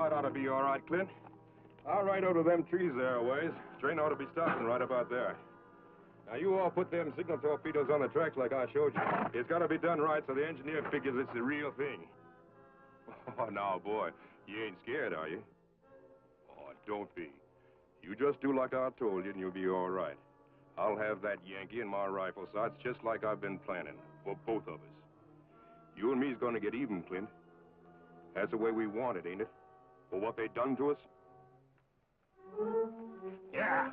Daylight ought to be all right, Clint. I'll ride over to them trees there a ways. Train ought to be stopping right about there. Now, you all put them signal torpedoes on the tracks like I showed you. It's got to be done right so the engineer figures it's the real thing. Oh, now, boy, you ain't scared, are you? Oh, don't be. You just do like I told you and you'll be all right. I'll have that Yankee in my rifle sights just like I've been planning, for both of us. You and me's gonna get even, Clint. That's the way we want it, ain't it? For what they done to us? Yeah.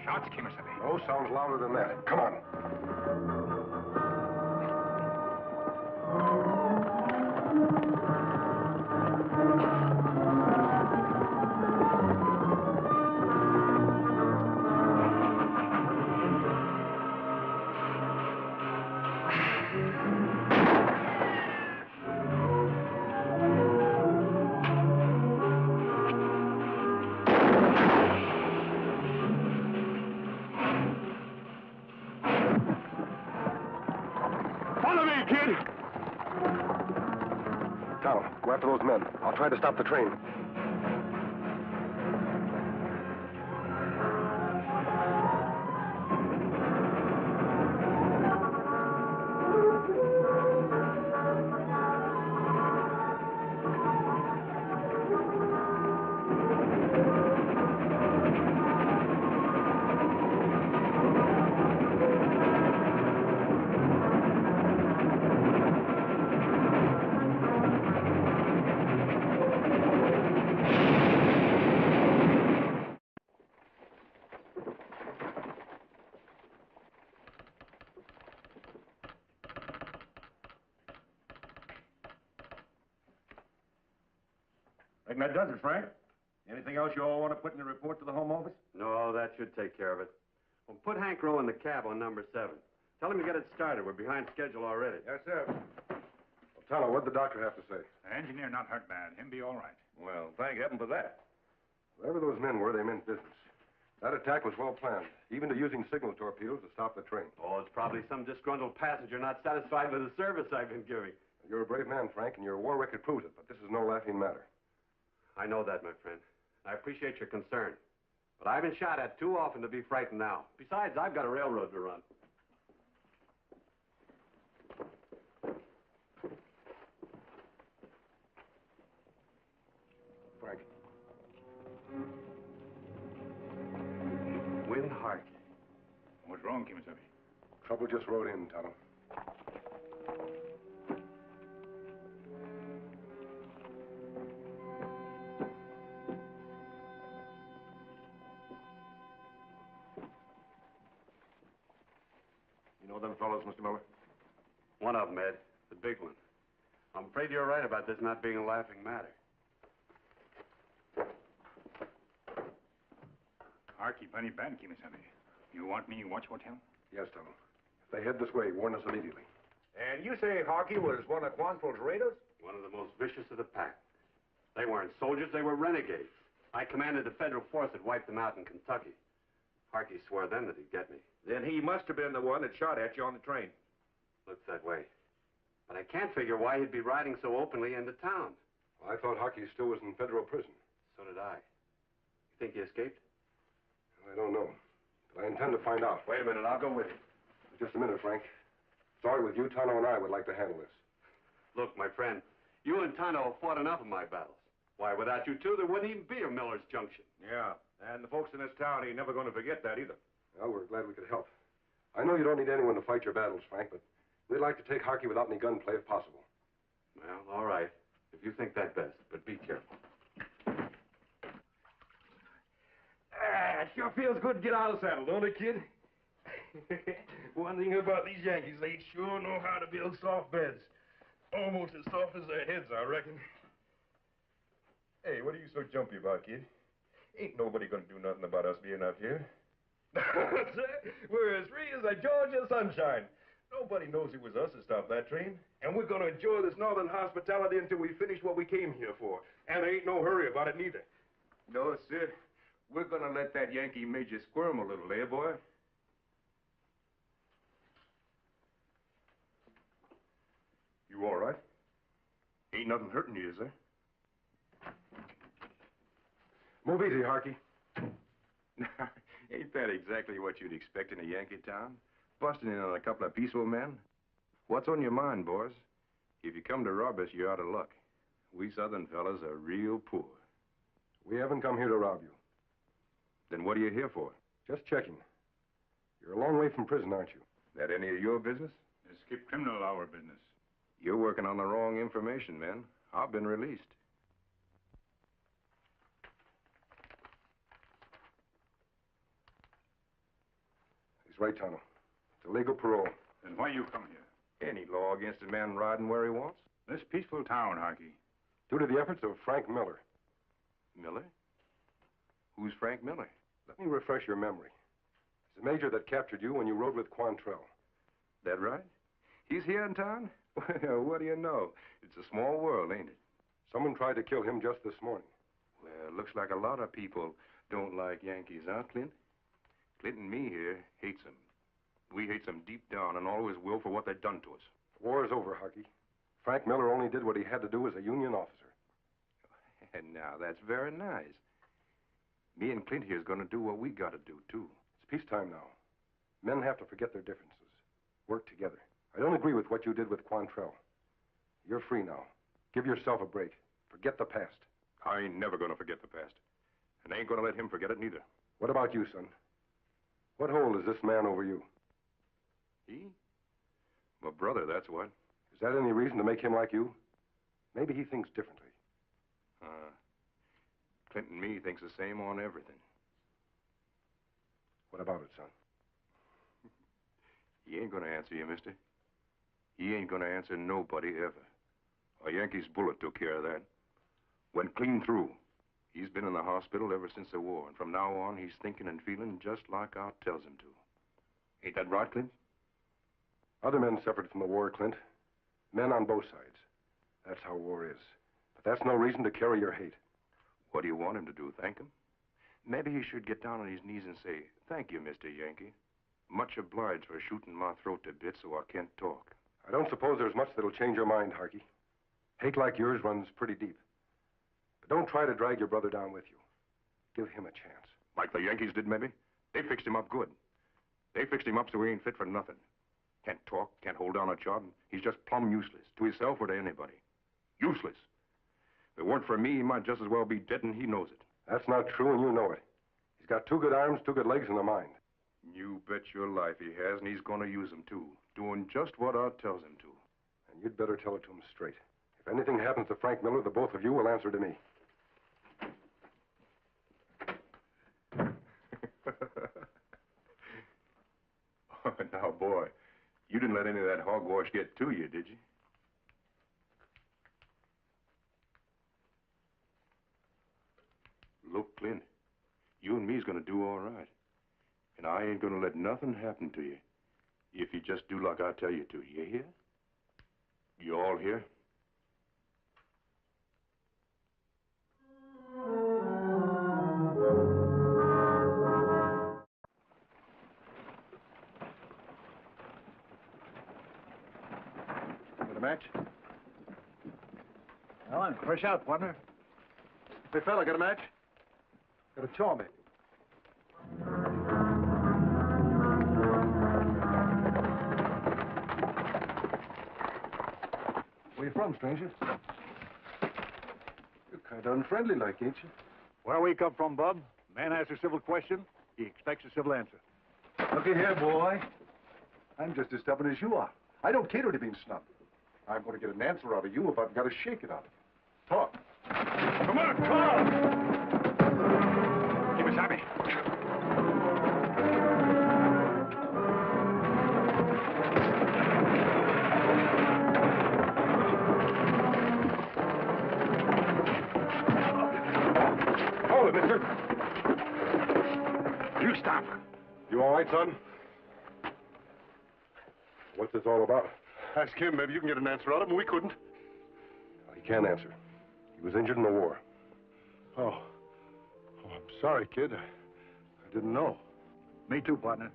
Shots, Kemo Sabe. No sounds louder than that. Come on. Tonto, go after those men. I'll try to stop the train. Reckon that does it, Frank. Anything else you all want to put in the report to the Home Office? No, that should take care of it. Well, put Hank Rowe in the cab on number 7. Tell him to get it started. We're behind schedule already. Yes, sir. Well, Tonto, what'd the doctor have to say? The engineer not hurt bad. Him be all right. Well, thank heaven for that. Whatever those men were, they meant business. That attack was well planned, even to using signal torpedoes to stop the train. Oh, it's probably some disgruntled passenger not satisfied with the service I've been giving. You're a brave man, Frank, and your war record proves it, but this is no laughing matter. I know that, my friend. I appreciate your concern. But I've been shot at too often to be frightened now. Besides, I've got a railroad to run. Frank. Win Harkey. What's wrong, Kemo Sabe? Trouble just rode in, Tonto. You know them fellows, Mr. Miller? One of them, Ed. The big one. I'm afraid you're right about this not being a laughing matter. Harkey plenty bad, Kemo Sabe. You want me watch hotel? Yes, Tonto. If they head this way, warn us immediately. And you say Harkey was one of Quantrill's raiders? One of the most vicious of the pack. They weren't soldiers, they were renegades. I commanded the federal force that wiped them out in Kentucky. Harkey swore then that he'd get me. Then he must have been the one that shot at you on the train. Looks that way. But I can't figure why he'd be riding so openly into town. Well, I thought Harkey still was in federal prison. So did I. You think he escaped? I don't know, but I intend to find out. Wait a minute, I'll go with you. Just a minute, Frank. Sorry, with you, Tonto and I would like to handle this. Look, my friend, you and Tonto have fought enough of my battles. Why, without you two, there wouldn't even be a Miller's Junction. Yeah, and the folks in this town ain't never going to forget that either. Well, we're glad we could help. I know you don't need anyone to fight your battles, Frank, but we'd like to take Harkey without any gunplay if possible. Well, all right. If you think that best, but be careful. It sure feels good to get out of the saddle, don't it, kid? One thing about these Yankees, they sure know how to build soft beds. Almost as soft as their heads, I reckon. Hey, what are you so jumpy about, kid? Ain't nobody gonna do nothing about us being out here. We're as free as a Georgia sunshine. Nobody knows it was us that stopped that train. And we're gonna enjoy this northern hospitality until we finish what we came here for. And there ain't no hurry about it neither. No, sir. We're gonna let that Yankee major squirm a little, eh, boy? You all right? Ain't nothing hurting you, is there? Move easy, Harkey. Ain't that exactly what you'd expect in a Yankee town? Busting in on a couple of peaceful men? What's on your mind, boys? If you come to rob us, you're out of luck. We southern fellas are real poor. We haven't come here to rob you. Then what are you here for? Just checking. You're a long way from prison, aren't you? That any of your business? Let's keep criminal our business. You're working on the wrong information, man. I've been released. He's right, Tonto. It's a legal parole. Then why you come here? Any law against a man riding where he wants? This peaceful town, Harkey. Due to the efforts of Frank Miller. Miller? Who's Frank Miller? Let me refresh your memory. He's the major that captured you when you rode with Quantrell. That right? He's here in town? Well, what do you know? It's a small world, ain't it? Someone tried to kill him just this morning. Well, looks like a lot of people don't like Yankees, huh, Clint? Clint and me here hates them. We hates them deep down and always will for what they've done to us. The war is over, Harkey. Frank Miller only did what he had to do as a Union officer. And now, that's very nice. Me and Clint here's gonna do what we gotta do, too. It's peacetime now. Men have to forget their differences. Work together. I don't agree with what you did with Quantrell. You're free now. Give yourself a break. Forget the past. I ain't never gonna forget the past. And I ain't gonna let him forget it neither. What about you, son? What hold is this man over you? He? My brother, that's what. Is that any reason to make him like you? Maybe he thinks differently. Clint and me thinks the same on everything. What about it, son? He ain't gonna answer you, mister. He ain't gonna answer nobody ever. A Yankee's bullet took care of that. Went clean through. He's been in the hospital ever since the war, and from now on, he's thinking and feeling just like Art tells him to. Ain't that right, Clint? Other men suffered from the war, Clint. Men on both sides. That's how war is. But that's no reason to carry your hate. What do you want him to do, thank him? Maybe he should get down on his knees and say, "Thank you, Mr. Yankee. Much obliged for shooting my throat to bits so I can't talk." I don't suppose there's much that'll change your mind, Harkey. Hate like yours runs pretty deep. But don't try to drag your brother down with you. Give him a chance. Like the Yankees did, maybe? They fixed him up good. They fixed him up so he ain't fit for nothing. Can't talk, can't hold down a job. He's just plumb useless, to himself or to anybody. Useless. If it weren't for me, he might just as well be dead, and he knows it. That's not true, and you know it. He's got 2 good arms, 2 good legs, and a mind. You bet your life he has, and he's going to use them, too. Doing just what Art tells him to. And you'd better tell it to him straight. If anything happens to Frank Miller, the both of you will answer to me. Oh, now, boy, you didn't let any of that hogwash get to you, did you? Look, Clint, you and me's gonna do all right. And I ain't gonna let nothing happen to you if you just do like I tell you to. You hear? You all hear? Got a match? Well, I'm fresh out, partner. Hey, fella, got a match? Got a chaw, maybe. Where you from, stranger? You're Done friendly like, ain't you? Where we come from, Bub, man asks a civil question, he expects a civil answer. Looky here, boy. I'm just as stubborn as you are. I don't cater to being snubbed. I'm going to get an answer out of you if I've got to shake it out of you. Talk. Come on, talk! Kemo Sabe. Hold it, mister. You stop. You all right, son? What's this all about? Ask him. Maybe you can get an answer out of him. We couldn't. He can't answer. He was injured in the war. Oh, I'm sorry, kid. I didn't know. Me too, partner.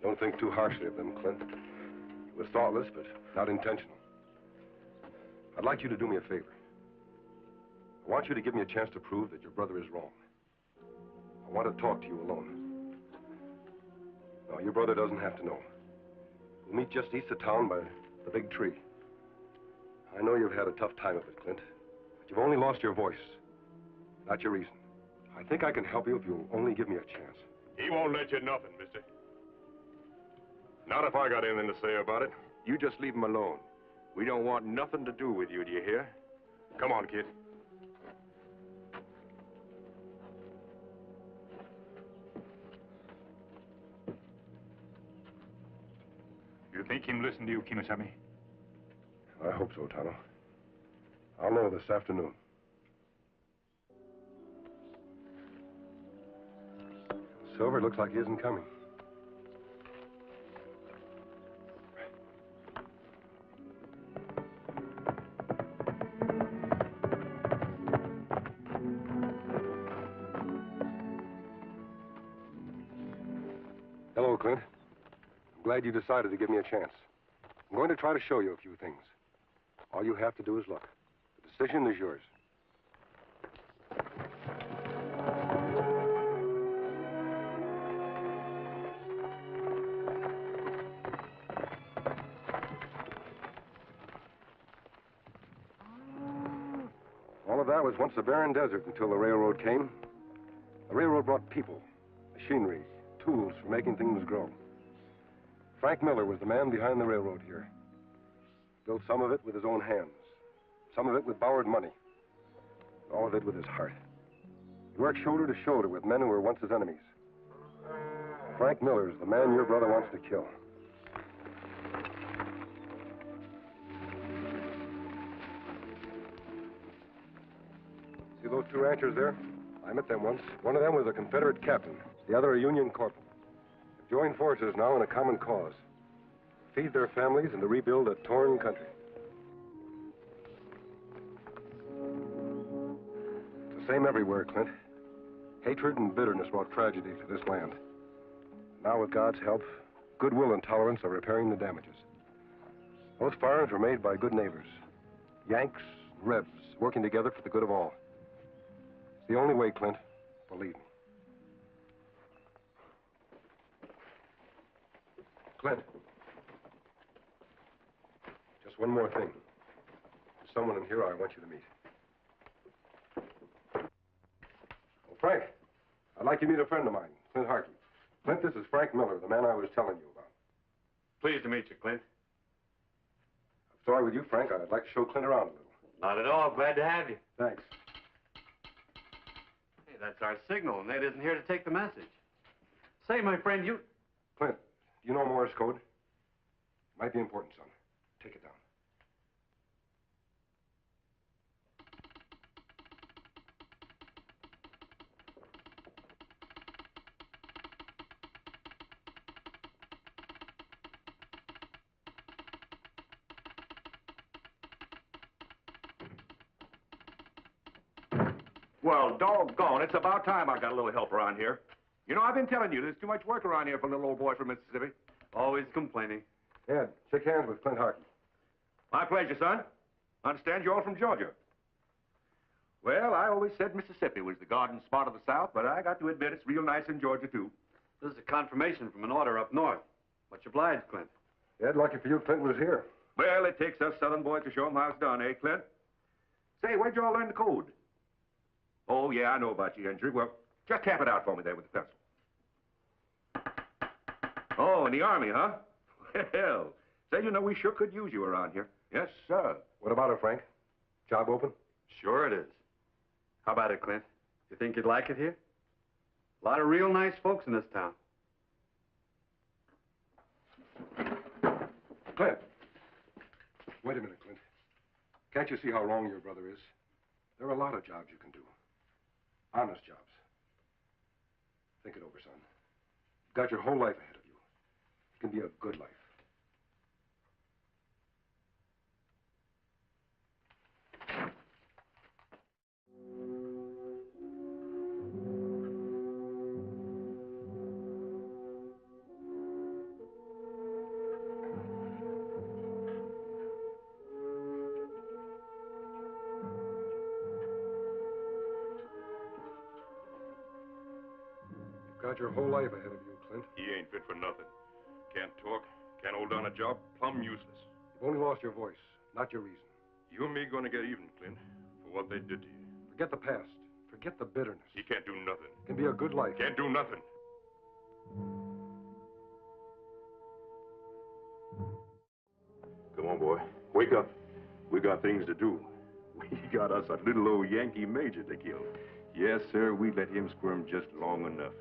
Don't think too harshly of them, Clint. It was thoughtless, but not intentional. I'd like you to do me a favor. I want you to give me a chance to prove that your brother is wrong. I want to talk to you alone. No, your brother doesn't have to know. We'll meet just east of town by the big tree. I know you've had a tough time of it, Clint. But you've only lost your voice, not your reason. I think I can help you if you'll only give me a chance. He won't let you nothing, mister. Not if I got anything to say about it. You just leave him alone. We don't want nothing to do with you, do you hear? Come on, kid. You think him listen to you, Kemo Sabe? I hope so, Tonto. I'll know this afternoon. Silver, looks like he isn't coming. Hello, Clint. I'm glad you decided to give me a chance. I'm going to try to show you a few things. All you have to do is look. The decision is yours. All of that was once a barren desert until the railroad came. The railroad brought people, machinery, tools for making things grow. Frank Miller was the man behind the railroad here. Built some of it with his own hands, some of it with borrowed money, all of it with his heart. He worked shoulder to shoulder with men who were once his enemies. Frank Miller is the man your brother wants to kill. See those two ranchers there? I met them once. One of them was a Confederate captain, the other a Union corporal. They've joined forces now in a common cause. Feed their families and to rebuild a torn country. It's the same everywhere, Clint. Hatred and bitterness brought tragedy to this land. Now, with God's help, goodwill and tolerance are repairing the damages. Those farms were made by good neighbors. Yanks, Rebs, working together for the good of all. It's the only way, Clint. Believe me. Clint. Just one more thing. There's someone in here I want you to meet. Oh, Frank, I'd like you to meet a friend of mine, Clint Harkey. Clint, this is Frank Miller, the man I was telling you about. Pleased to meet you, Clint. I'm sorry with you, Frank. I'd like to show Clint around a little. Not at all. Glad to have you. Thanks. Hey, that's our signal, and Ned isn't here to take the message. Say, my friend, you... Clint, do you know Morse code? Might be important, son. Take it down. Well, doggone, it's about time I got a little help around here. You know, I've been telling you, there's too much work around here for a little old boy from Mississippi. Always complaining. Ed, shake hands with Clint Harkey. My pleasure, son. Understand you're all from Georgia. Well, I always said Mississippi was the garden spot of the South, but I got to admit it's real nice in Georgia, too. This is a confirmation from an order up north. Much obliged, Clint. Yeah, lucky for you, Clint was here. Well, it takes us southern boys to show 'em how it's done, eh, Clint? Say, where'd you all learn the code? Oh, yeah, I know about your injury. Well, just tap it out for me there with the pencil. Oh, in the Army, huh? Well, say, you know, we sure could use you around here. Yes, sir. What about it, Frank? Job open? Sure it is. How about it, Clint? You think you'd like it here? A lot of real nice folks in this town. Clint. Wait a minute, Clint. Can't you see how wrong your brother is? There are a lot of jobs you can do. Honest jobs. Think it over, son. You've got your whole life ahead of you. It can be a good life. Got your whole life ahead of you, Clint. He ain't fit for nothing. Can't talk, can't hold down a job, plumb useless. You've only lost your voice, not your reason. You and me gonna get even, Clint, for what they did to you. Forget the past. Forget the bitterness. He can't do nothing. It can be a good life. Can't do nothing. Come on, boy. Wake up. We got things to do. We got us a little old Yankee major to kill. Yes, sir, we let him squirm just long enough.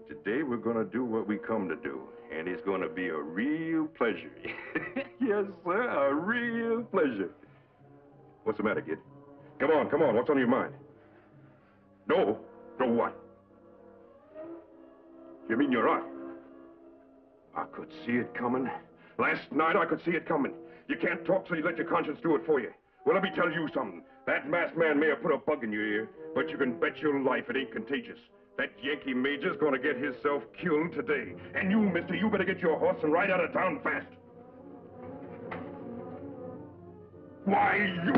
Today we're gonna do what we come to do, and it's gonna be a real pleasure. Yes, sir, a real pleasure. What's the matter, kid? Come on, what's on your mind? No? No what? You mean you're out? I could see it coming. Last night I could see it coming. You can't talk, so you let your conscience do it for you. Well, let me tell you something. That masked man may have put a bug in your ear, but you can bet your life it ain't contagious. That Yankee major's gonna get himself killed today. And you, mister, you better get your horse and ride out of town fast. Why, you...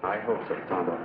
I hope so, Tonto.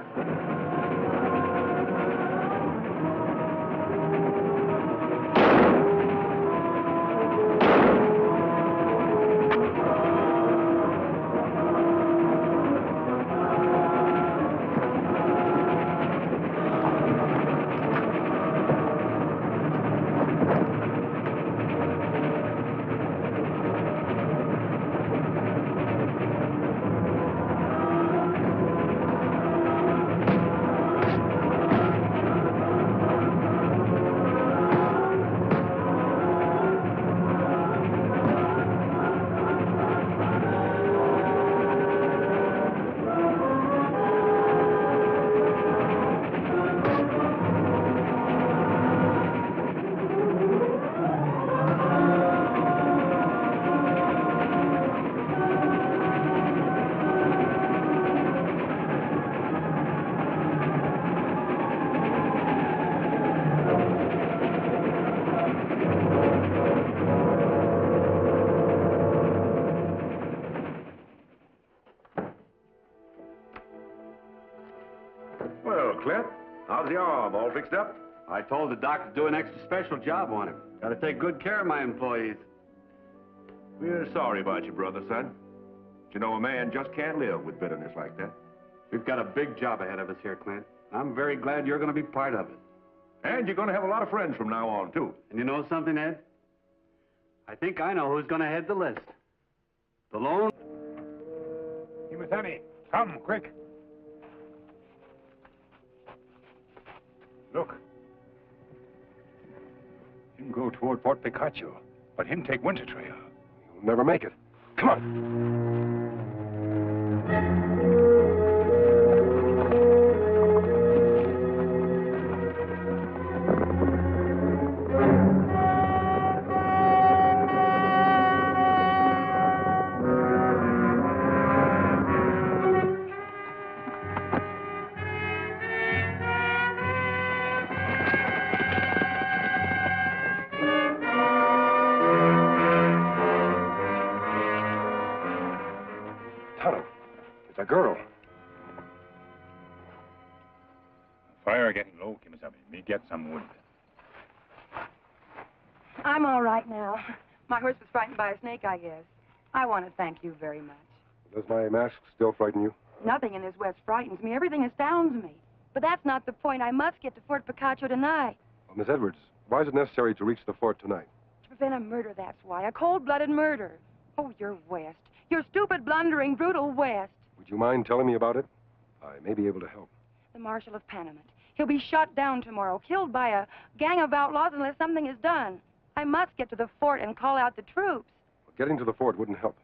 Well, Clint, how's the arm? All fixed up? I told the doc to do an extra special job on him. Got to take good care of my employees. We're sorry about your brother, son. But you know, a man just can't live with bitterness like that. We've got a big job ahead of us here, Clint. I'm very glad you're going to be part of it. And you're going to have a lot of friends from now on, too. And you know something, Ed? I think I know who's going to head the list. The lone... Kemo Sabe, come, quick. Look. Him go toward Fort Picacho, but him take Winter Trail. You'll never make it. Come on. Tonto, it's a girl. Fire getting low, Kemo Sabe. Me get some wood. I'm all right now. My horse was frightened by a snake, I guess. I want to thank you very much. Does my mask still frighten you? Nothing in this West frightens me. Everything astounds me. But that's not the point. I must get to Fort Picacho tonight. Well, Miss Edwards, why is it necessary to reach the fort tonight? To prevent a murder, that's why. A cold-blooded murder. Oh, you're West. You're stupid, blundering, brutal West. Would you mind telling me about it? I may be able to help. The Marshal of Panamint. He'll be shot down tomorrow, killed by a gang of outlaws unless something is done. I must get to the fort and call out the troops. Well, getting to the fort wouldn't help.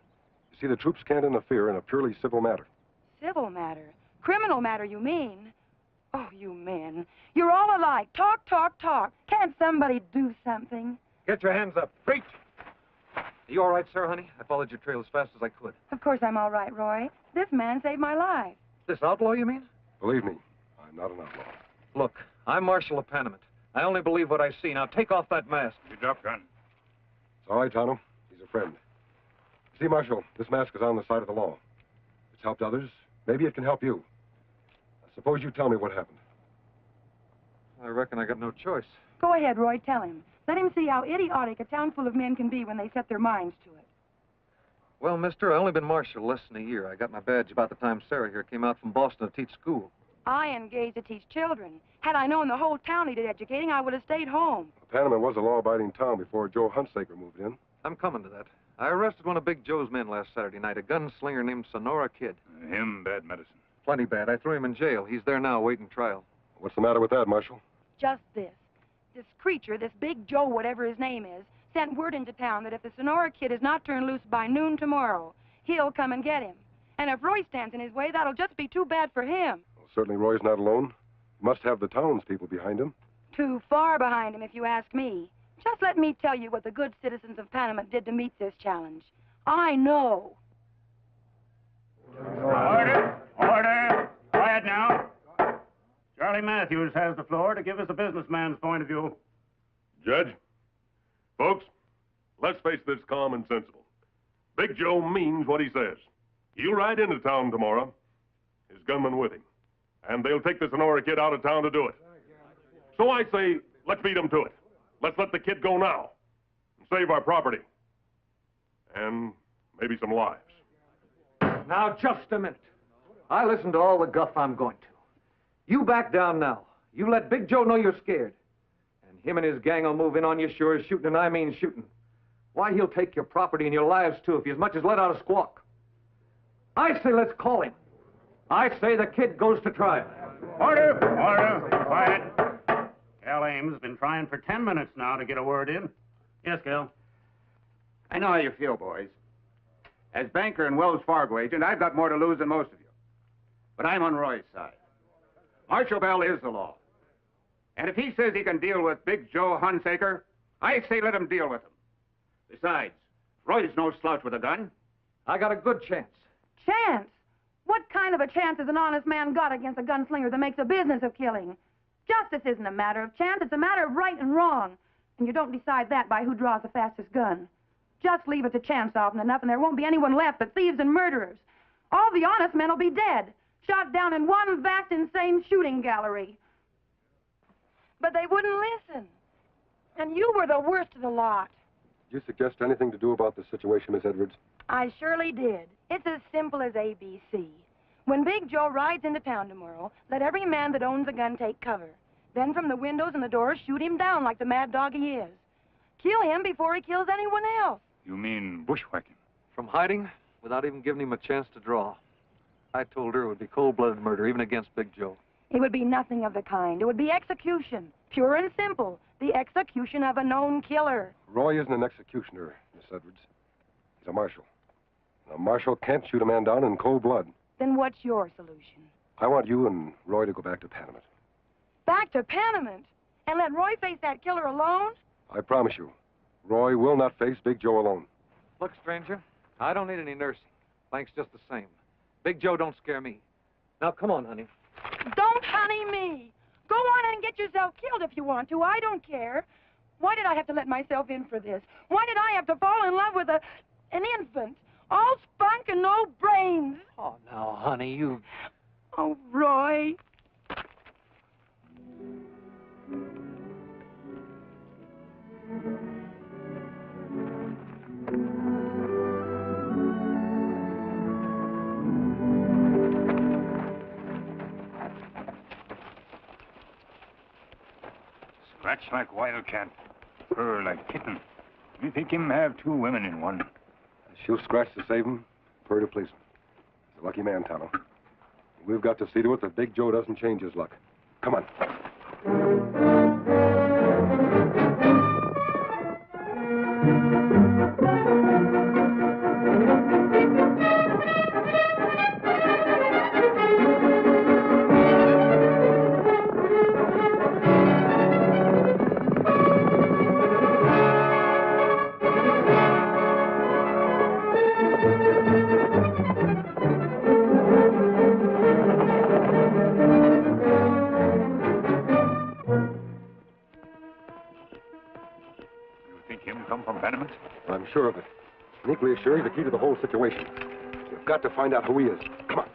You see, the troops can't interfere in a purely civil matter. Civil matter? Criminal matter, you mean? Oh, you men. You're all alike. Talk, talk, talk. Can't somebody do something? Get your hands up. Preach! Are you all right, sir, honey? I followed your trail as fast as I could. Of course I'm all right, Roy. This man saved my life. This outlaw, you mean? Believe me, I'm not an outlaw. Look, I'm Marshal of Panamint. I only believe what I see. Now, take off that mask. You drop gun. It's all right, Tonto. He's a friend. See, Marshal, this mask is on the side of the law. It's helped others. Maybe it can help you. Suppose you tell me what happened. I reckon I got no choice. Go ahead, Roy. Tell him. Let him see how idiotic a town full of men can be when they set their minds to it. Well, mister, I only been marshal less than a year. I got my badge about the time Sarah here came out from Boston to teach school. I engaged to teach children. Had I known the whole town needed educating, I would have stayed home. Panama was a law-abiding town before Joe Hunsaker moved in. I'm coming to that. I arrested one of Big Joe's men last Saturday night, a gunslinger named Sonora Kid. Him bad medicine. Plenty bad. I threw him in jail. He's there now, waiting trial. What's the matter with that, Marshal? Just this. This creature, this Big Joe, whatever his name is, sent word into town that if the Sonora Kid is not turned loose by noon tomorrow, he'll come and get him. And if Roy stands in his way, that'll just be too bad for him. Well, certainly Roy's not alone. He must have the townspeople behind him. Too far behind him, if you ask me. Just let me tell you what the good citizens of Panama did to meet this challenge. I know. Order! Order! Quiet now. Charlie Matthews has the floor to give us a businessman's point of view. Judge, folks, let's face this calm and sensible. Big Joe means what he says. He'll ride into town tomorrow, his gunman with him, and they'll take the Sonora Kid out of town to do it. So I say, let's beat him to it. Let's let the kid go now and save our property. And maybe some lives. Now, just a minute. I listened to all the guff I'm going to. You back down now. You let Big Joe know you're scared. And him and his gang will move in on you sure as shooting, and I mean shooting. Why, he'll take your property and your lives, too, if he as much as let out a squawk. I say let's call him. I say the kid goes to trial. Order! Order! Quiet. Cal Ames has been trying for 10 minutes now to get a word in. Yes, Cal? I know how you feel, boys. As banker and Wells Fargo agent, I've got more to lose than most of you. But I'm on Roy's side. Marshal Bell is the law. And if he says he can deal with Big Joe Hunsaker, I say let him deal with him. Besides, Roy's no slouch with a gun. I got a good chance. Chance? What kind of a chance has an honest man got against a gunslinger that makes a business of killing? Justice isn't a matter of chance, it's a matter of right and wrong. And you don't decide that by who draws the fastest gun. Just leave it to chance often enough, and there won't be anyone left but thieves and murderers. All the honest men will be dead. shot down in one vast, insane shooting gallery. But they wouldn't listen. And you were the worst of the lot. Did you suggest anything to do about the situation, Miss Edwards? I surely did. It's as simple as ABC. When Big Joe rides into town tomorrow, let every man that owns a gun take cover. Then from the windows and the doors, shoot him down like the mad dog he is. Kill him before he kills anyone else. You mean bushwhacking? From hiding, without even giving him a chance to draw. I told her it would be cold-blooded murder, even against Big Joe. It would be nothing of the kind. It would be execution. Pure and simple. The execution of a known killer. Roy isn't an executioner, Miss Edwards. He's a marshal. And a marshal can't shoot a man down in cold blood. Then what's your solution? I want you and Roy to go back to Panamint. Back to Panamint? And let Roy face that killer alone? I promise you, Roy will not face Big Joe alone. Look, stranger, I don't need any nursing. Thanks just the same. Big Joe don't scare me. Now, come on, honey. Don't honey me. Go on and get yourself killed if you want to. I don't care. Why did I have to let myself in for this? Why did I have to fall in love with an infant? All spunk and no brains. Oh, now, honey, you... Oh, Roy. Scratch like wildcat, purr like kitten. You think him have two women in one. She'll scratch to save him, purr to please him. He's a lucky man, Tonto. We've got to see to it that Big Joe doesn't change his luck. Come on. I'm sure of it. And equally as sure he's the key to the whole situation. We've got to find out who he is. Come on.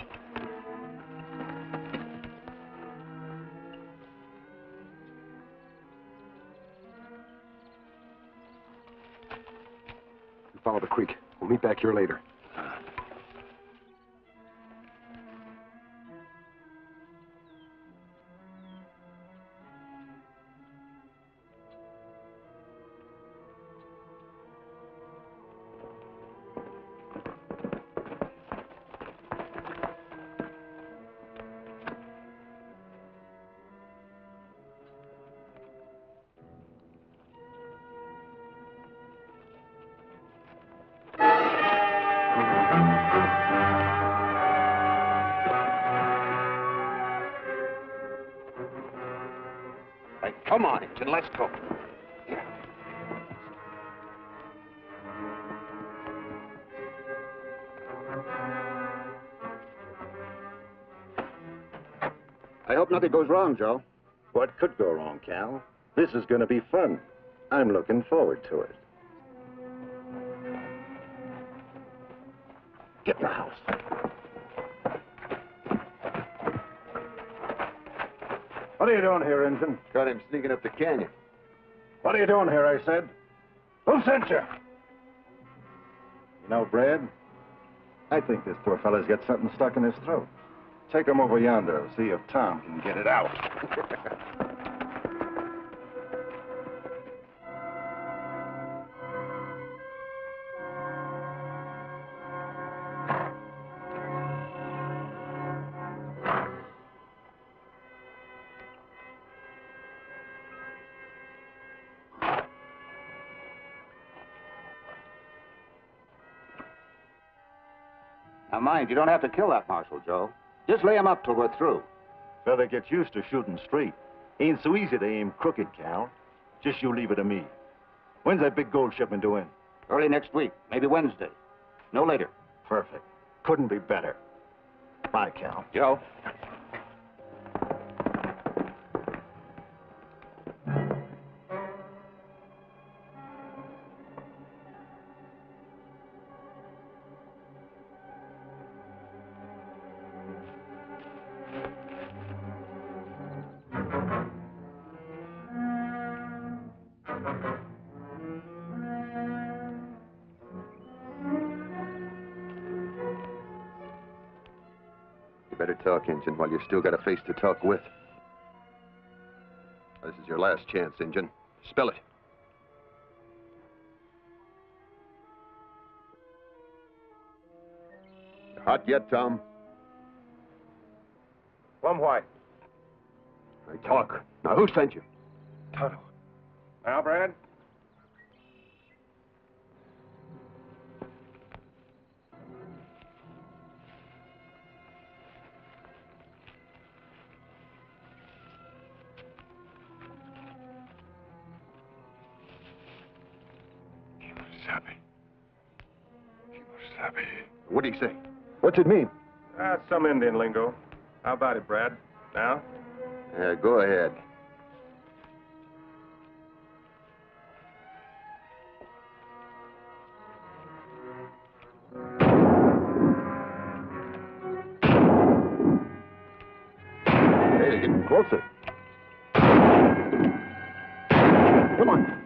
You follow the creek. We'll meet back here later. Come on, Injun, let's go. I hope nothing goes wrong, Joe. What could go wrong, Cal? This is going to be fun. I'm looking forward to it. Get in the house. What are you doing here, Injun? Got him sneaking up the canyon. What are you doing here, I said? Who sent you? You know, Brad, I think this poor fella's got something stuck in his throat. Take him over yonder and see if Tom can get it out. Now, mind, you don't have to kill that marshal, Joe. Just lay him up till we're through. Fella gets used to shooting straight. Ain't so easy to aim crooked, Cal. Just you leave it to me. When's that big gold shipment due in? Early next week, maybe Wednesday. No later. Perfect. Couldn't be better. Bye, Cal. Joe. to talk, Injun, while you've still got a face to talk with. This is your last chance, Injun. Spell it. Hot yet, Tom? Plum white. I talk. Now, who sent you? Tonto. Now, Brad? Kemo Sabe. Kemo Sabe. What do you say? What's it mean? Some Indian lingo. How about it, Brad? Now? Yeah, go ahead. Hey, you're getting closer. Come on.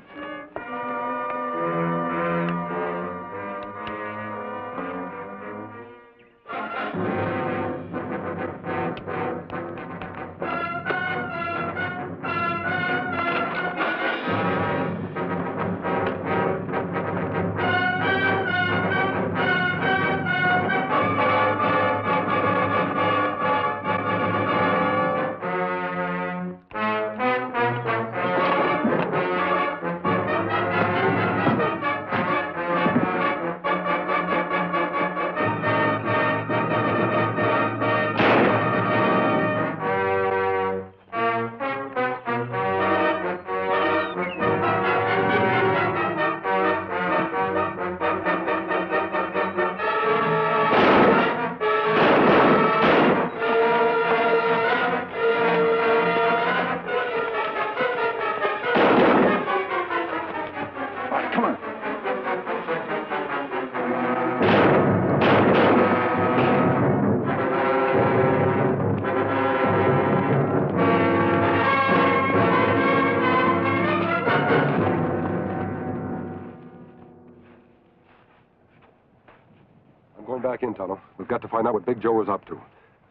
Back in, Tonto. We've got to find out what Big Joe was up to.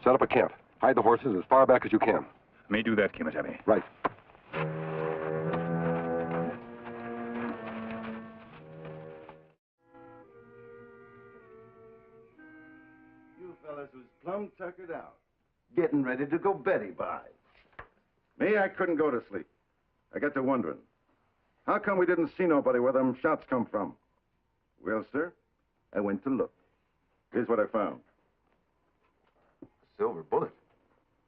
Set up a camp. Hide the horses as far back as you can. May do that, Kemo Sabe. Right. You fellas was plumb tuckered out. Getting ready to go Betty by. Me, I couldn't go to sleep. I got to wondering. How come we didn't see nobody where them shots come from? Well, sir, I went to look. Here's what I found. Silver bullet.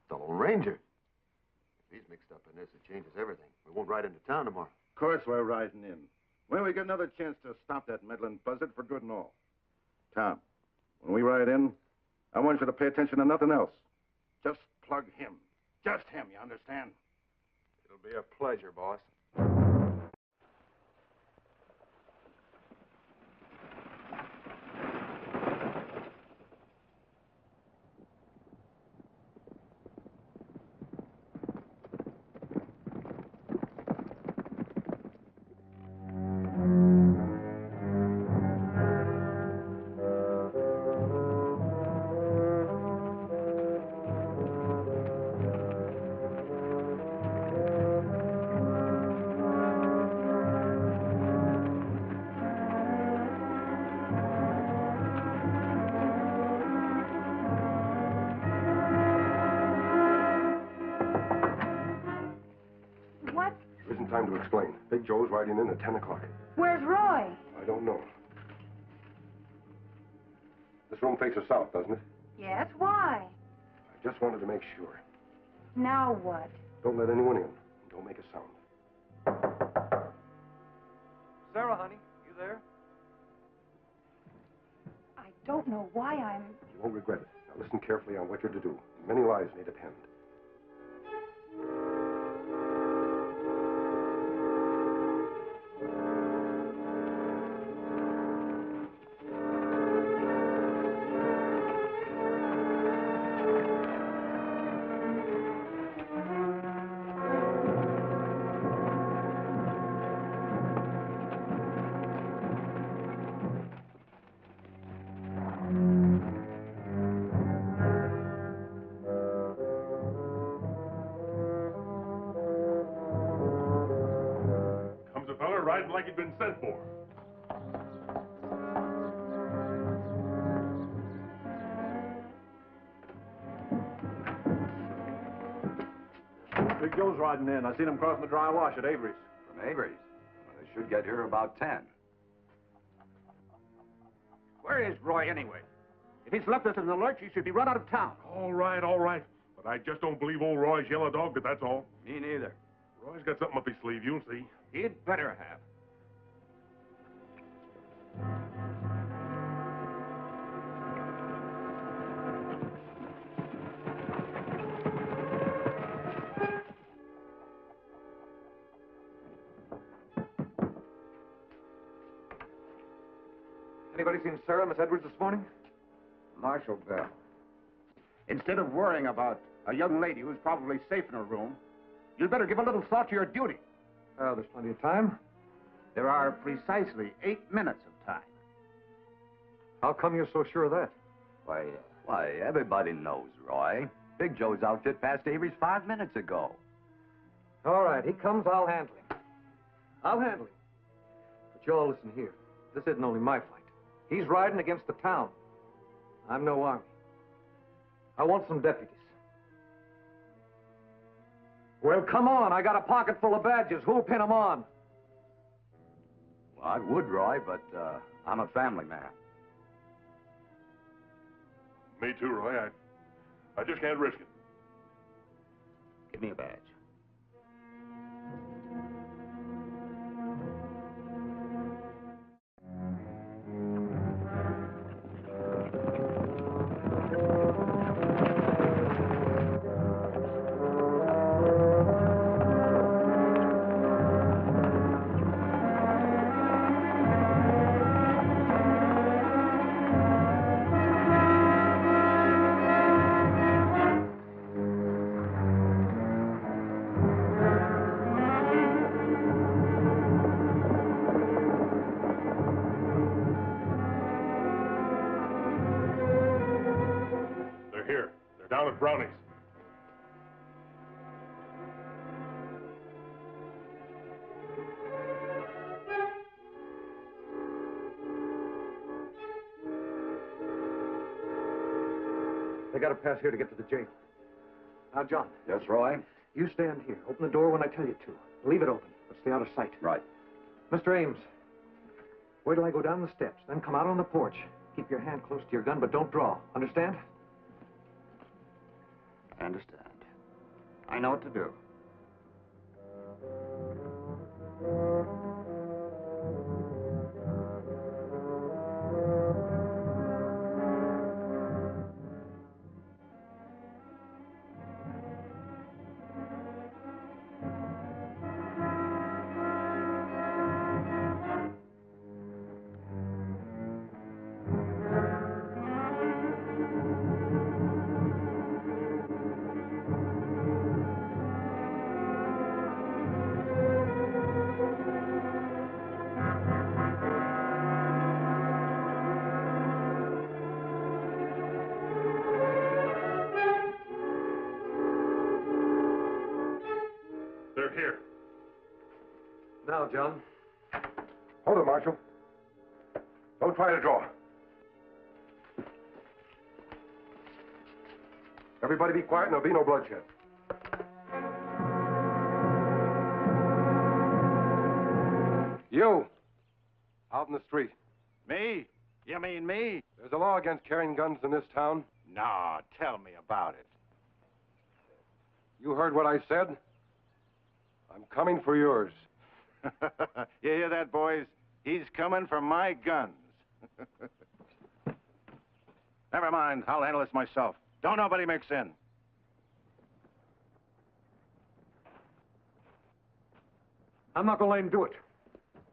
The Lone Ranger. If he's mixed up in this, it changes everything. We won't ride into town tomorrow. Of course we're riding in. When we get another chance to stop that meddling buzzard for good and all. Tom, when we ride in, I want you to pay attention to nothing else. Just plug him. Just him, you understand? It'll be a pleasure, boss. Time to explain. Big Joe's riding in at 10 o'clock. Where's Roy? I don't know. This room faces south, doesn't it? Yes, why? I just wanted to make sure. Now what? Don't let anyone in. Don't make a sound. Sarah, honey, you there? I don't know why I'm... You won't regret it. Now listen carefully on what you're to do. Many lives may depend. like he'd been sent for. Big Joe's riding in. I seen him crossing the dry wash at Avery's. From Avery's? Well, they should get here about 10. Where is Roy, anyway? If he's left us in the lurch, he should be run out of town. All right, all right. But I just don't believe old Roy's yellow dog, but that's all. Me neither. Roy's got something up his sleeve, you'll see. He'd better have. Anybody seen Sarah, Miss Edwards, this morning? Marshal Bell. Instead of worrying about a young lady who's probably safe in her room, you'd better give a little thought to your duty. There's plenty of time. There are precisely 8 minutes of time. How come you're so sure of that? Why, everybody knows, Roy. Big Joe's outfit passed Avery's 5 minutes ago. All right, he comes, I'll handle him. I'll handle him. But you all listen here. This isn't only my fight. He's riding against the town. I'm no army. I want some deputies. Well, come on. I got a pocket full of badges. Who'll pin them on? Well, I would, Roy, but I'm a family man. Me too, Roy. I just can't risk it. Give me a badge. Down at Brownie's. They got to pass here to get to the jail. Now, John. Yes, Roy? You stand here. Open the door when I tell you to. Leave it open, but stay out of sight. Right. Mr. Ames, wait till I go down the steps, then come out on the porch. Keep your hand close to your gun, but don't draw. Understand? I understand. I know what to do. They're here. Now, John. Hold it, Marshal. Don't try to draw. Everybody be quiet and there'll be no bloodshed. You, out in the street. Me? You mean me? There's a law against carrying guns in this town. No, tell me about it. You heard what I said? I'm coming for yours. You hear that, boys? He's coming for my guns. Never mind. I'll handle this myself. Don't nobody mix in. I'm not going to let him do it.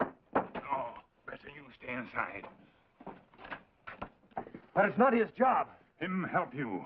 Oh, better you stay inside. But it's not his job. Him help you.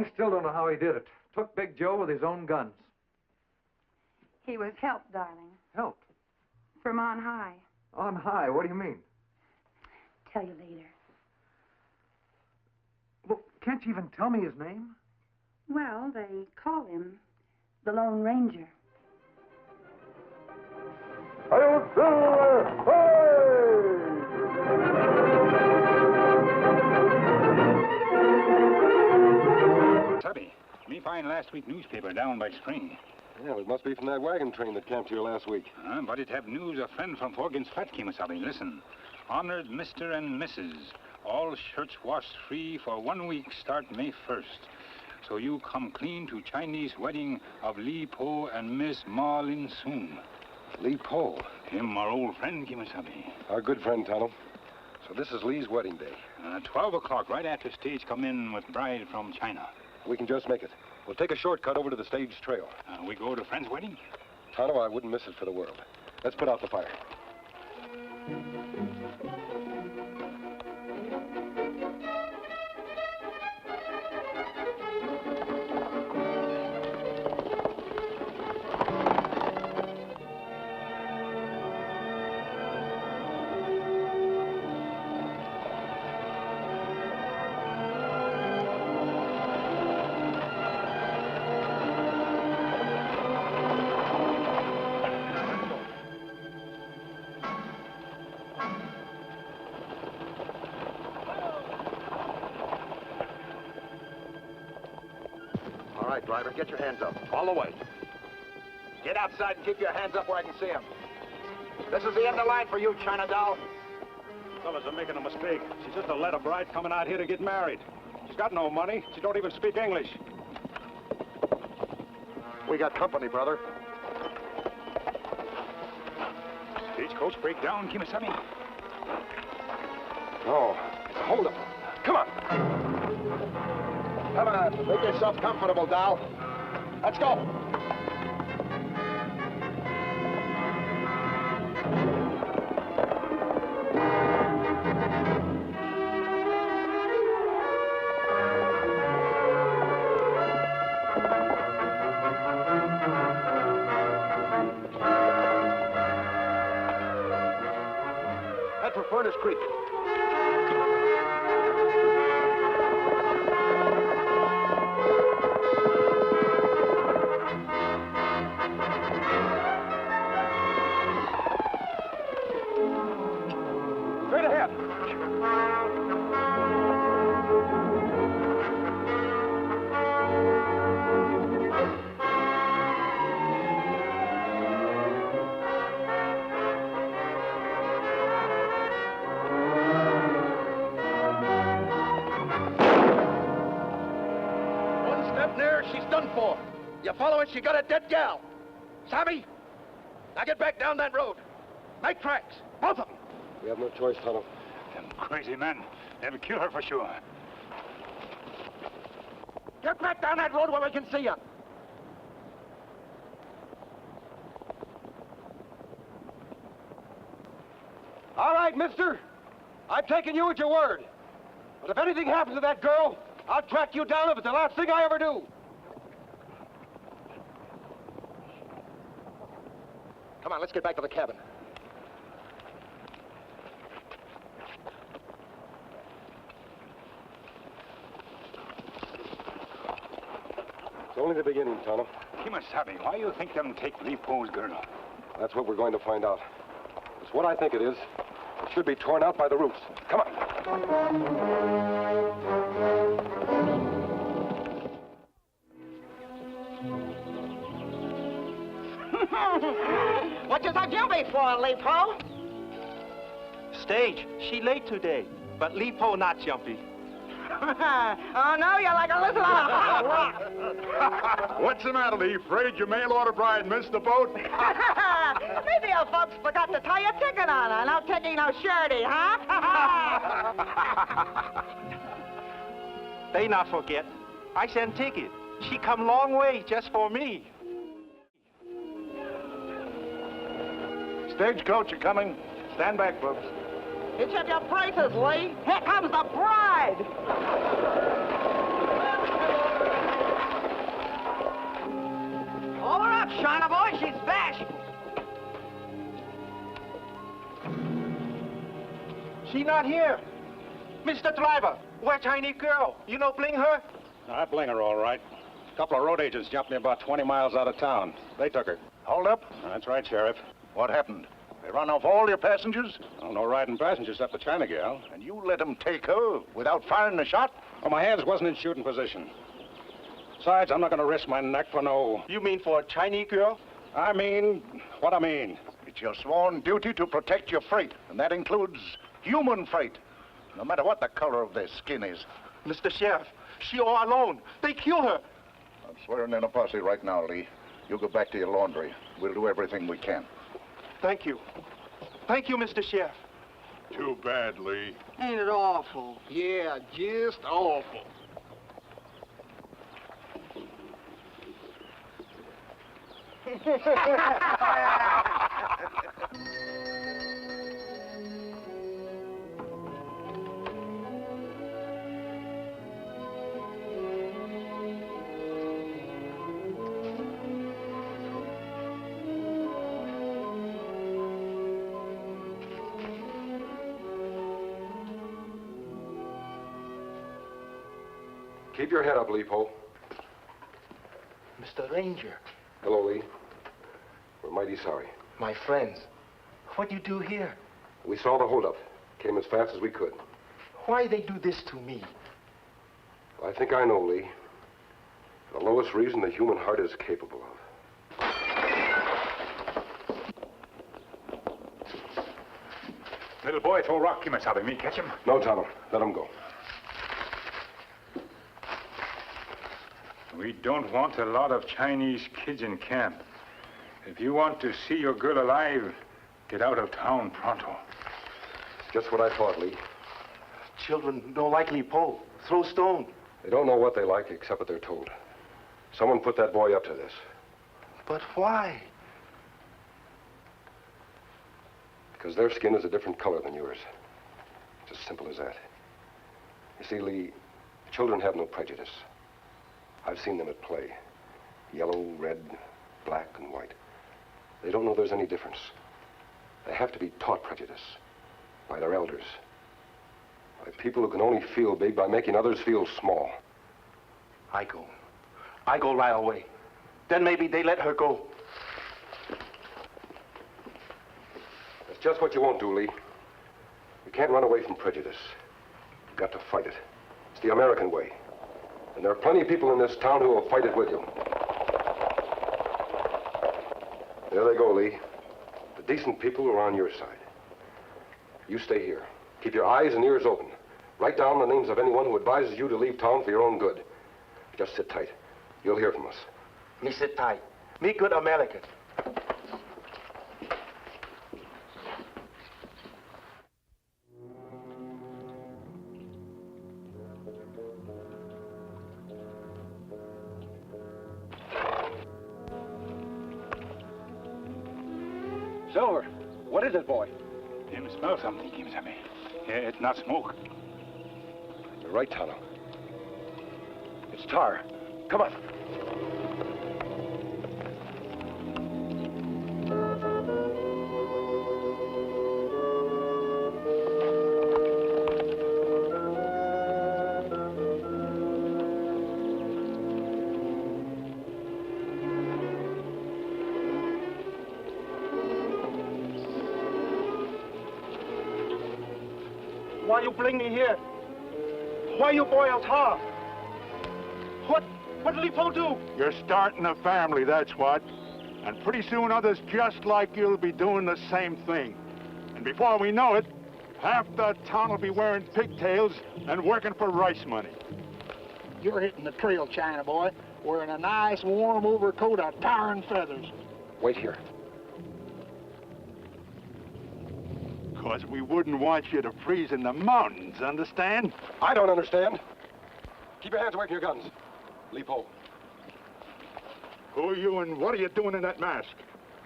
I still don't know how he did it. Took Big Joe with his own guns. He was helped, darling. Helped? From on high. On high? What do you mean? Tell you later. Well, can't you even tell me his name? Well, they call him the Lone Ranger. Sabe, me find last week newspaper down by spring. Yeah, it must be from that wagon train that camped here last week. But it have news a friend from Forgan's Flat, Kemo Sabe. Listen. Honored Mr. and Mrs. All shirts washed free for 1 week, start May 1st. So you come clean to Chinese wedding of Li Po and Miss Ma Lin Soon. Li Po? Him, our old friend, Kemo Sabe. Our good friend, Tonto. So this is Lee's wedding day. 12 o'clock, right after stage come in with bride from China. We can just make it. We'll take a shortcut over to the stage trail. We go to friend's wedding? Tonto, I wouldn't miss it for the world. Let's put out the fire. All right, driver, get your hands up. All the way. Get outside and keep your hands up where I can see them. This is the end of the line for you, China doll. Fellas are making a mistake. She's just a letter bride coming out here to get married. She's got no money. She don't even speak English. We got company, brother. Stagecoach break down, Kemo Sabe. No, it's a holdup. Come on. Come on, make yourself comfortable, doll. Let's go. Head for Furnace Creek. Straight ahead. One step nearer, she's done for. You follow it, she got a dead gal. Sabe? Now get back down that road. Make tracks, both of them. We have no choice, Tonto. Them crazy men. They'll kill her for sure. Get back down that road where we can see you. All right, mister. I've taken you at your word. But if anything happens to that girl, I'll track you down if it's the last thing I ever do. Come on, let's get back to the cabin. It's only the beginning, Tonto. Kemo Sabe, why you think them take Li Po's girl? That's what we're going to find out. It's what I think it is. It should be torn out by the roots. Come on. What you thought you be for, Li Po? Stage, she late today, but Li Po not jumpy. Oh, no, you're like a little hot rock. What's the matter? Are you afraid your mail order bride missed the boat? Maybe your folks forgot to tie your ticket on her. No taking no surety, huh? They not forget. I sent ticket. She come long way just for me. Stagecoach are coming. Stand back, folks. Hitch up your prices, Lee. Here comes the bride. China boy, she's bashful. She not here. Mr. Driver, where Chinese girl? You know bling her? I bling her all right. A couple of road agents jumped me about 20 miles out of town. They took her. Hold up. That's right, Sheriff. What happened? They run off all your passengers? Oh, no riding passengers except the China gal. And you let them take her without firing a shot? Oh, my hands wasn't in shooting position. Besides, I'm not going to risk my neck for no... You mean for a Chinese girl? I mean what I mean. It's your sworn duty to protect your freight, and that includes human freight, no matter what the color of their skin is. Mr. Sheriff, she all alone. They kill her. I'm swearing in a posse right now, Lee. You go back to your laundry. We'll do everything we can. Thank you. Thank you, Mr. Sheriff. Too bad, Lee. Ain't it awful? Yeah, just awful. Keep your head up, Leepo. Mr. Ranger, Hello, Lee. We're mighty sorry. my friends, what you do here? We saw the holdup. Came as fast as we could. Why they do this to me? I think I know, Lee. The lowest reason the human heart is capable of. Little boy, throw a rock, Kemo Sabe. Me catch him? No, Tonto. Let him go. We don't want a lot of Chinese kids in camp. If you want to see your girl alive, get out of town pronto. Just what I thought, Lee. Children don't like Lipo. Throw stone. They don't know what they like except what they're told. Someone put that boy up to this. But why? Because their skin is a different color than yours. It's as simple as that. You see, Lee, children have no prejudice. I've seen them at play. Yellow, red, black, and white. They don't know there's any difference. They have to be taught prejudice by their elders. By people who can only feel big by making others feel small. I go right away. Then maybe they let her go. That's just what you won't do, Lee. You can't run away from prejudice. You've got to fight it. It's the American way. And there are plenty of people in this town who will fight it with you. There they go, Lee. The decent people who are on your side. You stay here. Keep your eyes and ears open. Write down the names of anyone who advises you to leave town for your own good. Just sit tight. You'll hear from us. Me sit tight. Me good American. Silver, what is it, boy? Him smell something, Kemo Sabe. Yeah, it's not smoke. You're right, Tonto. It's tar. Come on. Why you bring me here? Why you boil tar? What did Lipo do? You're starting a family, that's what. And pretty soon others just like you'll be doing the same thing. And before we know it, half the town will be wearing pigtails and working for rice money. You're hitting the trail, China boy, wearing a nice warm overcoat of tar and feathers. Wait here. Because we wouldn't want you to freeze in the mountains, understand? I don't understand. Keep your hands away from your guns. Leepo. Who are you and what are you doing in that mask?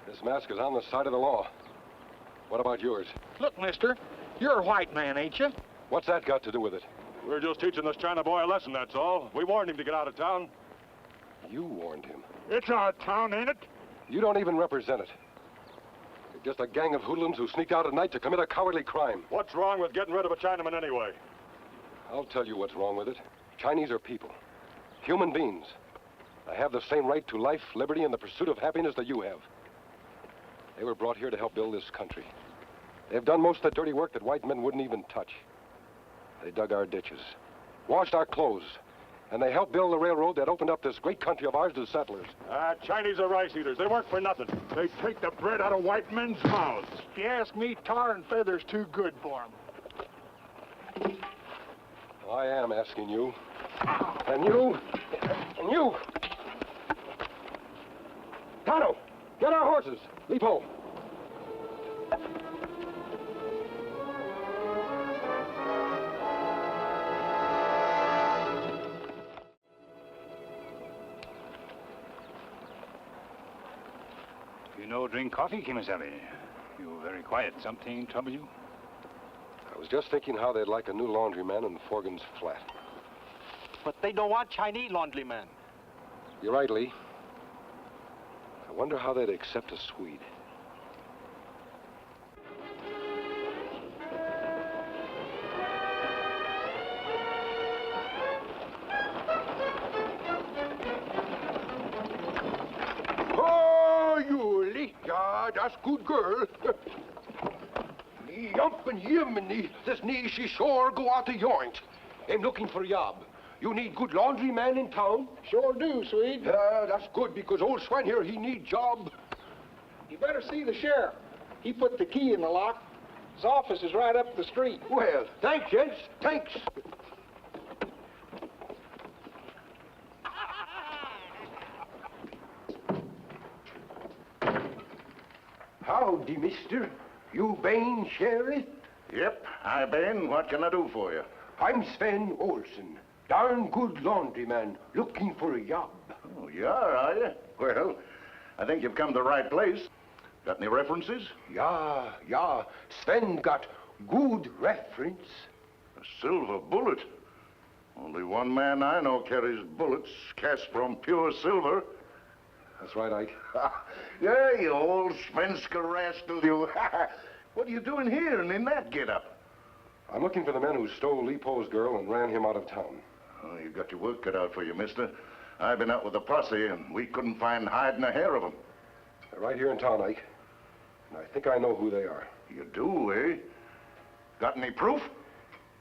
This mask is on the side of the law. What about yours? Look, mister, you're a white man, ain't you? What's that got to do with it? We're just teaching this China boy a lesson, that's all. We warned him to get out of town. You warned him. It's our town, ain't it? You don't even represent it. You're just a gang of hoodlums who sneaked out at night to commit a cowardly crime. What's wrong with getting rid of a Chinaman anyway? I'll tell you what's wrong with it. Chinese are people. Human beings. They have the same right to life, liberty, and the pursuit of happiness that you have. They were brought here to help build this country. They've done most of the dirty work that white men wouldn't even touch. They dug our ditches, washed our clothes, and they helped build the railroad that opened up this great country of ours to settlers. Chinese are rice eaters. They work for nothing. They take the bread out of white men's mouths. If you ask me, tar and feather's too good for 'em. I am asking you. And you. And you. Tonto, get our horses. Leap home. You no drink coffee, Kemo Sabe? You very quiet. Something trouble you? I was just thinking how they'd like a new laundryman in Forgan's flat. But they don't want Chinese laundrymen. You're right, Lee. I wonder how they'd accept a Swede. Oh, you Lee. Yeah, that's good girl. Yumpin' Yemeni, this knee she sure go out of joint. I'm looking for a job. You need good laundry man in town? Sure do, Swede. That's good, because old Swan here, he need job. You better see the sheriff. He put the key in the lock. His office is right up the street. Well, thanks, gents. Thanks. Howdy, mister. You Bain Sheriff? Yep, I been. What can I do for you? I'm Sven Olsen. Darn good laundryman, looking for a job. Oh, you are you? Well, I think you've come to the right place. Got any references? Yeah. Sven got good reference. A silver bullet. Only one man I know carries bullets cast from pure silver. That's right, Ike. Yeah, you old Svenska rascal, you. What are you doing here and in that get-up? I'm looking for the men who stole Lee Poe's girl and ran him out of town. Oh, you've got your work cut out for you, mister. I've been out with a posse, and we couldn't find hide and a hair of them. They're right here in town, Ike. And I think I know who they are. You do, eh? Got any proof?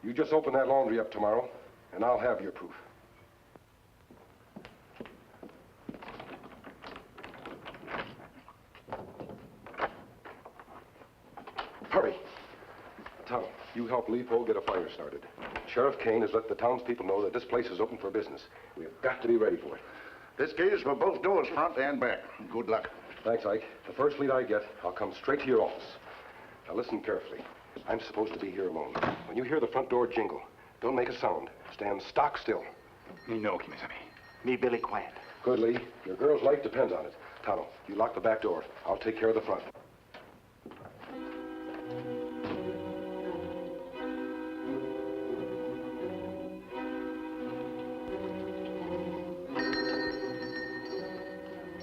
You just open that laundry up tomorrow, and I'll have your proof. Hurry. Tom, you help Lee Poe get a fire started. Sheriff Kane has let the townspeople know that this place is open for business. We've got to be ready for it. This key is for both doors, front and back. Good luck. Thanks, Ike. The first lead I get, I'll come straight to your office. Now listen carefully. I'm supposed to be here alone. When you hear the front door jingle, don't make a sound. Stand stock still. Me no, Kemo Sabe. Me Billy quiet. Good, Lee. Your girl's life depends on it. Tonto, you lock the back door. I'll take care of the front.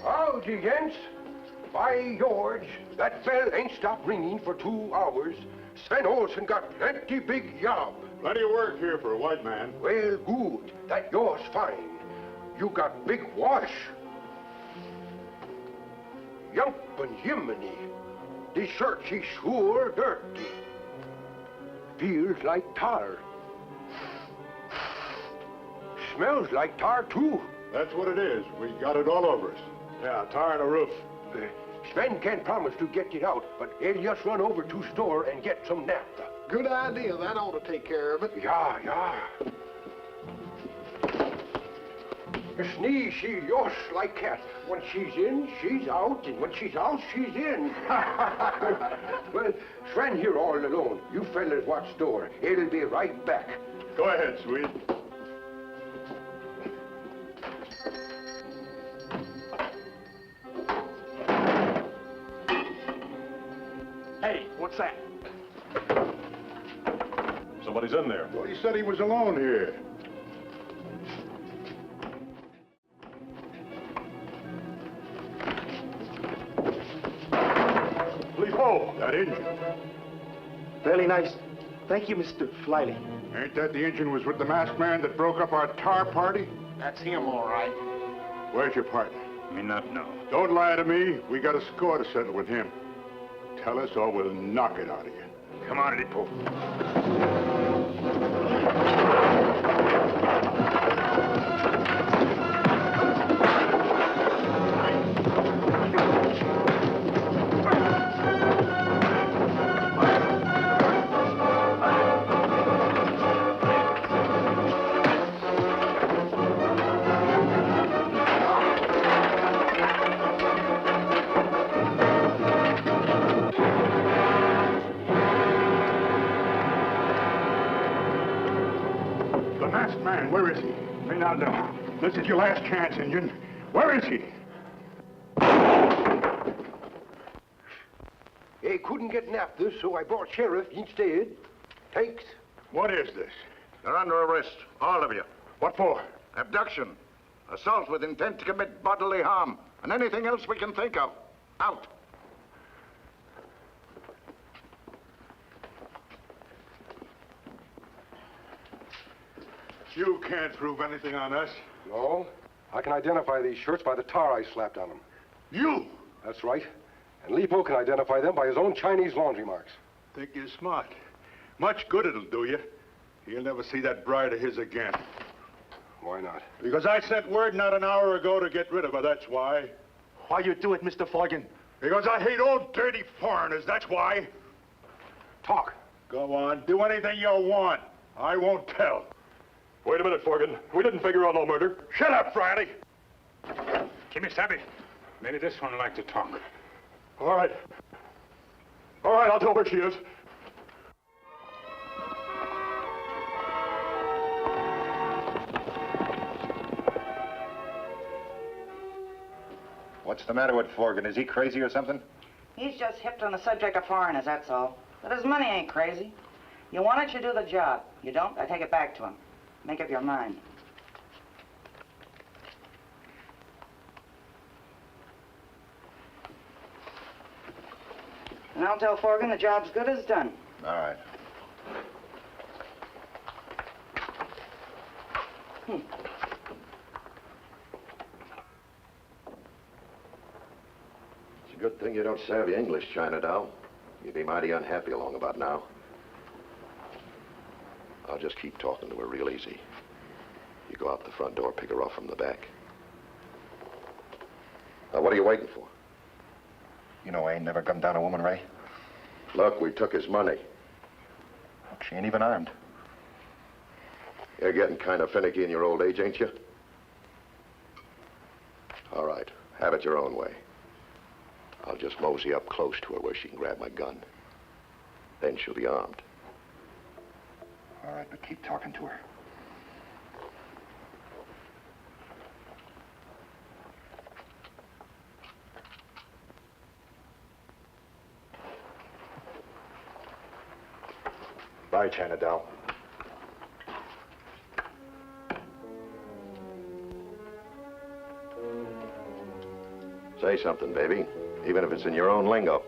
Howdy, gents. By George, that bell ain't stopped ringing for 2 hours. Sven Olsen got plenty big job. Plenty of work here for a white man. Well, good. That yours fine. You got big wash. Yumpin' Jiminy. The shirt, she's sure dirty. Feels like tar. Smells like tar, too. That's what it is. We got it all over us. Yeah, tar on the roof. Sven can't promise to get it out, but he'll just run over to store and get some naphtha. Good idea. That ought to take care of it. Yeah. The sneeze, she yosh like cat. When she's in, she's out, and when she's out, she's in. Well, Sven here all alone. You fellas watch door. He'll be right back. Go ahead, Swede. Hey, what's that? Somebody's in there. Well, he said he was alone here. that engine. Very nice. Thank you, Mr. Flyly. Ain't that the engine was with the masked man that broke up our tar party? That's him, all right. Where's your partner? Me not know. Don't lie to me. We got a score to settle with him. Tell us or we'll knock it out of you. Come on, Lipo. Where is he? Me not know. This is your last chance, Injun. Where is he? He couldn't get after, so I brought sheriff instead. Thanks. What is this? You're under arrest, all of you. What for? Abduction, assault with intent to commit bodily harm, and anything else we can think of. Out. You can't prove anything on us. No. I can identify these shirts by the tar I slapped on them. You? That's right. And Lipo can identify them by his own Chinese laundry marks. Think you're smart. Much good it'll do you. You'll never see that bride of his again. Why not? Because I sent word not an hour ago to get rid of her, that's why. Why you do it, Mr. Forgan? Because I hate old dirty foreigners, that's why. Talk. Go on, do anything you want. I won't tell. Wait a minute, Forgan. We didn't figure out no murder. Shut up, Friday. Kemo Sabe. Maybe this one would like to talk. All right. All right, I'll tell where she is. What's the matter with Forgan? Is he crazy or something? He's just hipped on the subject of foreigners, that's all. But his money ain't crazy. You want it, you do the job. You don't, I take it back to him. Make up your mind. And I'll tell Forgan the job's good as done. All right. It's a good thing you don't savvy English, China Doll. You'd be mighty unhappy along about now. I'll just keep talking to her real easy. You go out the front door, pick her off from the back. Now, what are you waiting for? You know I ain't never gunned down a woman, Ray. Look, we took his money. Look, she ain't even armed. You're getting kind of finicky in your old age, ain't you? All right, have it your own way. I'll just mosey up close to her where she can grab my gun. Then she'll be armed. All right, but keep talking to her. Bye, China Doll. Say something, baby. Even if it's in your own lingo.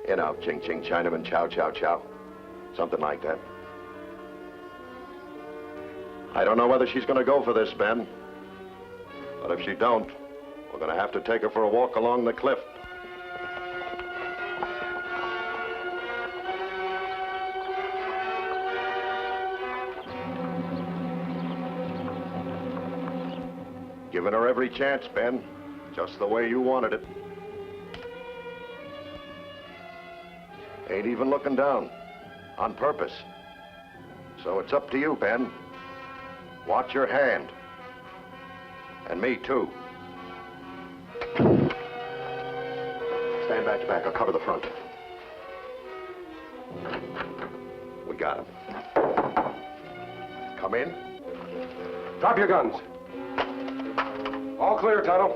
In out, ching ching Chinaman, chow chow chow. Something like that. I don't know whether she's going to go for this, Ben. But if she don't, we're going to have to take her for a walk along the cliff. Giving her every chance, Ben. Just the way you wanted it. Ain't even looking down. On purpose. So it's up to you, Ben. Watch your hand. And me, too. Stand back to back. I'll cover the front. We got him. Come in. Drop your guns. All clear, Tonto.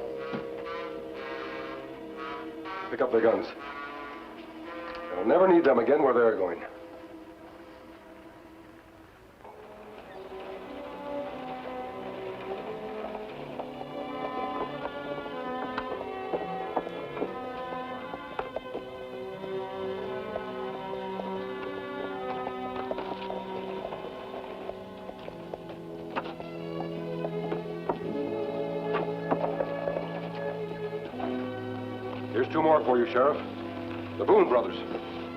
Pick up their guns. They'll never need them again where they're going. 2 more for you, Sheriff. The Boone brothers.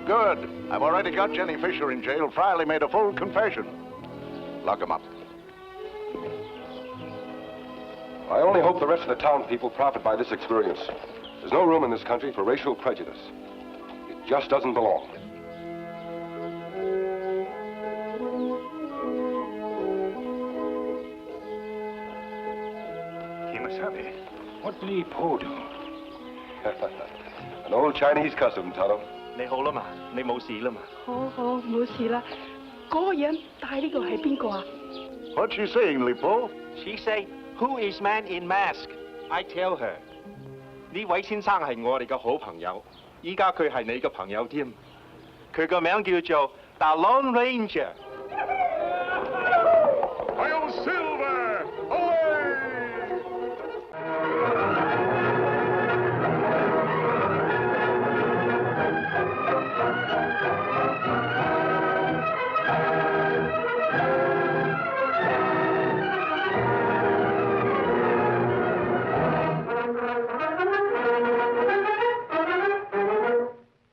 Good. I've already got Jenny Fisher in jail. Friley made a full confession. Lock him up. I only hope the rest of the town people profit by this experience. There's no room in this country for racial prejudice. It just doesn't belong. Kemo Sabe, what will Po do? An old Chinese custom, Tonto. 你好啦嘛，你冇事啦嘛。好好，冇事啦。嗰個人戴呢個係邊個啊？ What's she saying, Lipo? She say, "Who is man in mask?" I tell her, 呢位先生係我哋嘅好朋友，依家佢係你嘅朋友添。佢個名叫做 The Lone Ranger。還有